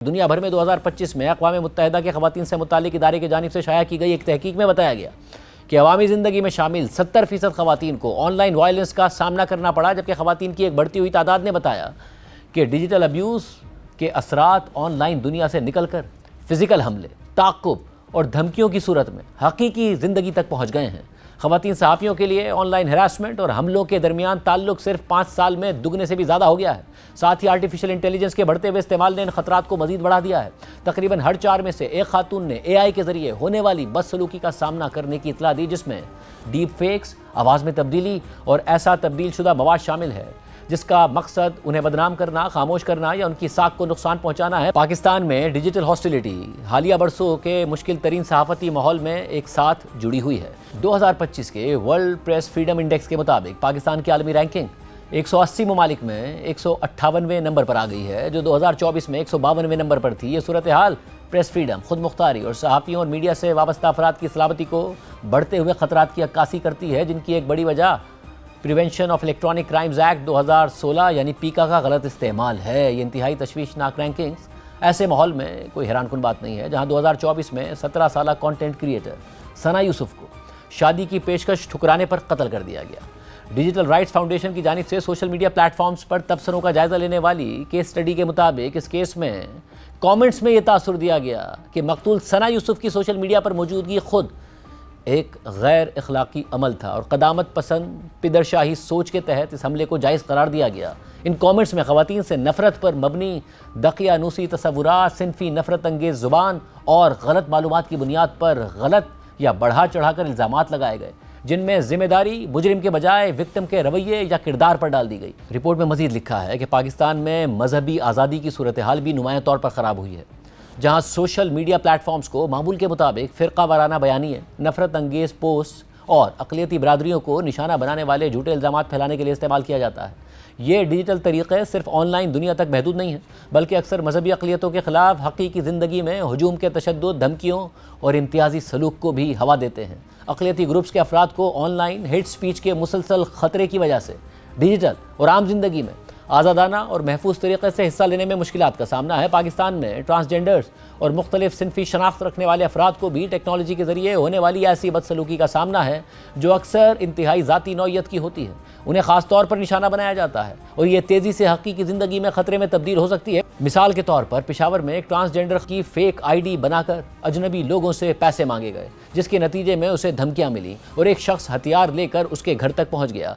دنیا بھر میں 2025 میں اقوام متحدہ کے خواتین سے متعلق ادارے کی جانب سے شائع کی گئی ایک تحقیق میں بتایا گیا کہ عوامی زندگی میں شامل 70% خواتین کو آن لائن وائلنس کا سامنا کرنا پڑا، جبکہ خواتین کی ایک بڑھتی ہوئی تعداد نے بتایا کہ ڈیجیٹل ابیوز کے اثرات آن لائن دنیا سے نکل کر فزیکل حملے، تعقب اور دھمکیوں کی صورت میں حقیقی زندگی تک پہنچ گئے ہیں۔ خواتین صحافیوں کے لیے آن لائن ہراسمنٹ اور حملوں کے درمیان تعلق صرف 5 سال میں دگنے سے بھی زیادہ ہو گیا ہے۔ ساتھ ہی آرٹیفیشل انٹیلیجنس کے بڑھتے ہوئے استعمال نے ان خطرات کو مزید بڑھا دیا ہے۔ تقریباً ہر 4 میں سے ایک خاتون نے اے آئی کے ذریعے ہونے والی بدسلوکی کا سامنا کرنے کی اطلاع دی، جس میں ڈیپ فیکس، آواز میں تبدیلی اور ایسا تبدیل شدہ مواد شامل ہے جس کا مقصد انہیں بدنام کرنا، خاموش کرنا یا ان کی ساکھ کو نقصان پہنچانا ہے۔ پاکستان میں ڈیجیٹل ہاسٹیلٹی حالیہ برسوں کے مشکل ترین صحافتی ماحول میں ایک ساتھ جڑی ہوئی ہے۔ 2025 کے ورلڈ پریس فریڈم انڈیکس کے مطابق پاکستان کی عالمی رینکنگ 180 ممالک میں 158ویں نمبر پر آ گئی ہے، جو 2024 میں 152ویں نمبر پر تھی۔ یہ صورتحال پریس فریڈم، خود مختاری اور صحافیوں اور میڈیا سے وابستہ افراد کی سلامتی کو بڑھتے ہوئے خطرات کی عکاسی کرتی ہے، جن کی ایک بڑی وجہ prevention of electronic crimes act 2016 یعنی پیکا کا غلط استعمال ہے۔ یہ انتہائی تشویشناک رینکنگز ایسے ماحول میں کوئی حیران کن بات نہیں ہے جہاں 2024 میں 17 سالہ کانٹینٹ کریٹر ثنا یوسف کو شادی کی پیشکش ٹھکرانے پر قتل کر دیا گیا۔ ڈیجیٹل رائٹس فاؤنڈیشن کی جانب سے سوشل میڈیا پلیٹ فارمز پر تبصروں کا جائزہ لینے والی کیس سٹڈی کے مطابق اس کیس میں کامنٹس میں یہ تاثر دیا گیا کہ مقتول ثنا یوسف کی سوشل میڈیا پر موجودگی خود ایک غیر اخلاقی عمل تھا اور قدامت پسند پدر شاہی سوچ کے تحت اس حملے کو جائز قرار دیا گیا۔ ان کامنٹس میں خواتین سے نفرت پر مبنی دقیانوسی تصورات، صنفی نفرت انگیز زبان اور غلط معلومات کی بنیاد پر غلط یا بڑھا چڑھا کر الزامات لگائے گئے، جن میں ذمہ داری مجرم کے بجائے وکٹم کے رویے یا کردار پر ڈال دی گئی۔ رپورٹ میں مزید لکھا ہے کہ پاکستان میں مذہبی آزادی کی صورتحال بھی نمایاں طور پر خراب ہوئی ہے، جہاں سوشل میڈیا پلیٹ فارمز کو معمول کے مطابق فرقہ وارانہ بیانیے، نفرت انگیز پوسٹ اور اقلیتی برادریوں کو نشانہ بنانے والے جھوٹے الزامات پھیلانے کے لیے استعمال کیا جاتا ہے۔ یہ ڈیجیٹل طریقے صرف آن لائن دنیا تک محدود نہیں ہیں، بلکہ اکثر مذہبی اقلیتوں کے خلاف حقیقی زندگی میں ہجوم کے تشدد، دھمکیوں اور امتیازی سلوک کو بھی ہوا دیتے ہیں۔ اقلیتی گروپس کے افراد کو آن لائن ہیٹ سپیچ کے مسلسل خطرے کی وجہ سے ڈیجیٹل اور عام زندگی میں آزادانہ اور محفوظ طریقے سے حصہ لینے میں مشکلات کا سامنا ہے۔ پاکستان میں ٹرانسجینڈرز اور مختلف صنفی شناخت رکھنے والے افراد کو بھی ٹیکنالوجی کے ذریعے ہونے والی ایسی بدسلوکی کا سامنا ہے جو اکثر انتہائی ذاتی نوعیت کی ہوتی ہے۔ انہیں خاص طور پر نشانہ بنایا جاتا ہے اور یہ تیزی سے حقیقی زندگی میں خطرے میں تبدیل ہو سکتی ہے۔ مثال کے طور پر پشاور میں ایک ٹرانسجینڈر کی فیک آئی ڈی بنا کر اجنبی لوگوں سے پیسے مانگے گئے، جس کے نتیجے میں اسے دھمکیاں ملی اور ایک شخص ہتھیار لے کر اس کے گھر تک پہنچ گیا۔